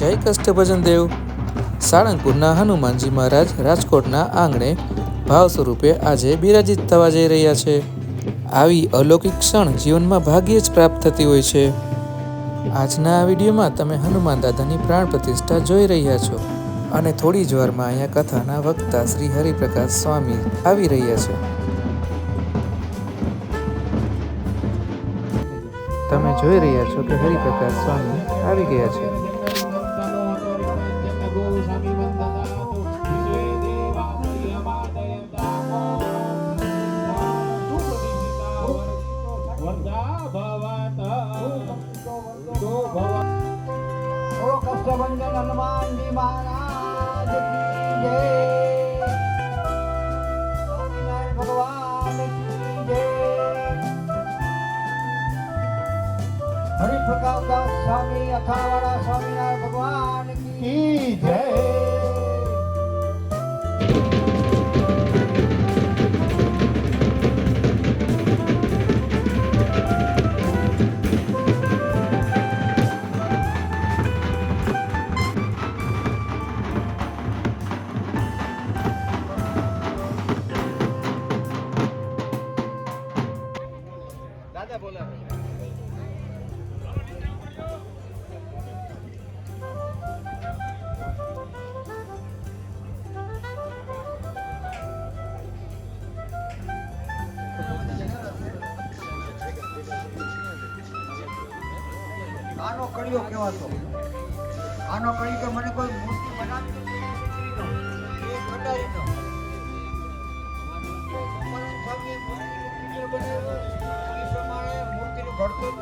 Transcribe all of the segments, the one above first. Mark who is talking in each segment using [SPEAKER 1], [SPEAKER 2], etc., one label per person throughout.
[SPEAKER 1] જય કષ્ટભજન દેવ। સાળંગપુરના હનુમાનજી મહારાજ રાજકોટના આંગણે ભાવ સ્વરૂપે આજે બિરાજિત થવા જઈ રહ્યા છે। આવી અલૌકિક ક્ષણ જીવનમાં ભાગ્યે જ પ્રાપ્ત થતી હોય છે। આજના આ વિડીયોમાં તમે હનુમાન દાદાની પ્રાણ પ્રતિષ્ઠા જોઈ રહ્યા છો અને થોડી જ વારમાં અહીંયા કથાના વક્તા શ્રી હરિપ્રકાશ સ્વામી આવી રહ્યા છે। તમે જોઈ રહ્યા છો કે હરિપ્રકાશ સ્વામી આવી ગયા છે।
[SPEAKER 2] કષ્ટભંજન હનુમાનજી મહારાજ કી જય। સ્વામિનારાયણ ભગવાન કી જય। હરિપ્રકાશ દાસ સ્વામી અખાવાળા સ્વામિનારાયણ ભગવાન કી જય। આનો કડિયો કહેવાતો। આનો કડી કે મને કોઈ મૂર્તિ બનાવી નથી, એક કટારીનો સ્વામી મૂર્તિનો બનાવ્યો એ પ્રમાણે મૂર્તિનું ઘડતર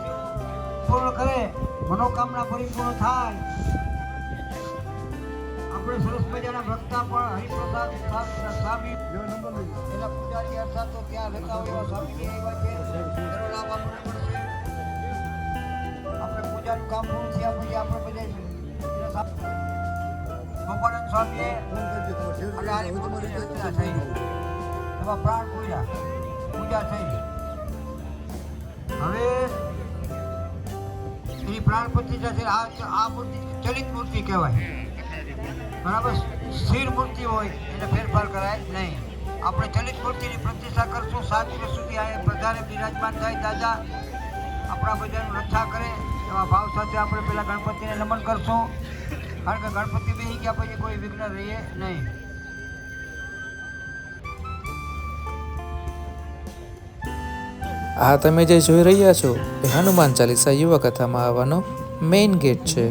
[SPEAKER 2] પૂર્ણ કરે, મનોકામના પરિપૂર્ણ થાય। આપણે સરસ મજાના ભક્તા પણ હરિપ્રસાદ સ્વામી એના પૂજારી અર્થાત તો ત્યાં રહેતા હોય એવા સ્વામીજી આવ્યા છે, એનો લાભ આપણને મળશે। આપણે પૂજાનું કામ પૂરું થયા પછી આપણે બધા ગોપાનંદ સ્વામીએ અને હરિભક્તોની રચના થઈ, એમાં પ્રાણ પૂજા થઈ। હવે એની પ્રાણ પ્રતિષ્ઠા છે। આ મૂર્તિ ચલિત મૂર્તિ કહેવાય, બરાબર। સ્થિર મૂર્તિ હોય એને ફેરફાર કરાય નહીં। આપણે ચલિત મૂર્તિની પ્રતિષ્ઠા કરશું, 7 દિવસ સુધી આ બધાને બિરાજમાન થાય દાદા, આપણા બધાનું રક્ષા કરે એવા ભાવ સાથે આપણે પેલા ગણપતિને નમન કરશું, કારણ કે ગણપતિ બેસી ગયા પછી કોઈ વિઘ્ન રહીએ નહીં।
[SPEAKER 1] આ તમે જે જોઈ રહ્યા છો એ હનુમાન ચાલીસા યુવા કથામાં આવવાનો મેઇન ગેટ છે।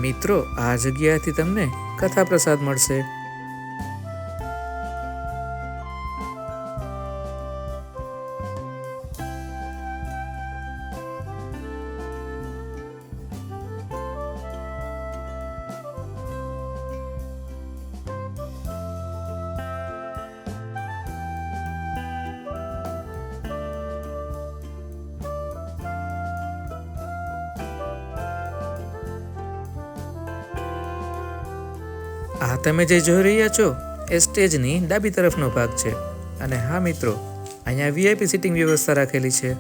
[SPEAKER 1] મિત્રો, આ જગ્યાએથી તમને કથા પ્રસાદ મળશે। આ તમે જે જોઈ રહ્યા છો એ સ્ટેજની ડાબી તરફનો ભાગ છે અને હા મિત્રો, અહીંયા વીઆઈપી સિટિંગ વ્યવસ્થા રાખેલી છે।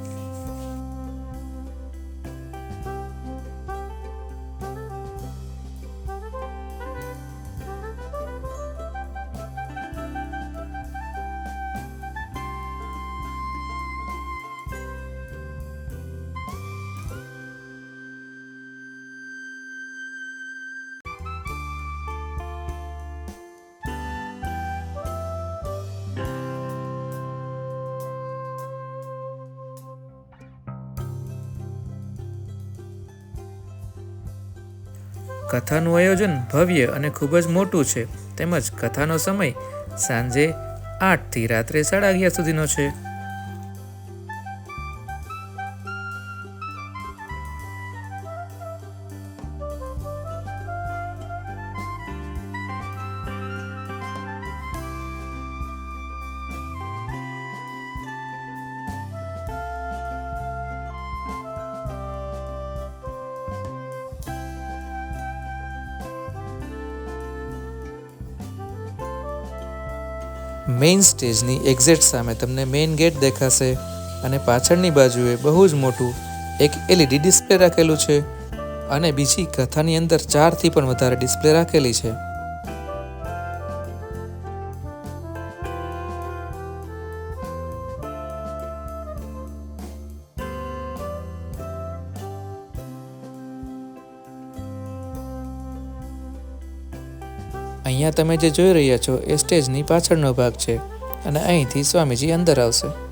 [SPEAKER 1] કથાનું આયોજન ભવ્ય અને ખૂબ જ મોટું છે, તેમજ કથાનો સમય સાંજે 8 થી રાત્રે 11:30 સુધીનો છે। મેઇન સ્ટેજની એક્ઝેક્ટ સામે તમને મેઇન ગેટ દેખાશે અને પાછળની બાજુએ બહુ જ મોટું એક LED ડિસ્પ્લે રાખેલું છે અને બીજી કથાની અંદર 4થી પણ વધારે ડિસ્પ્લે રાખેલી છે. અહીંયા તમે જે જોઈ રહ્યા છો એ સ્ટેજની પાછળનો ભાગ છે અને અહીંથી સ્વામીજી અંદર આવશે.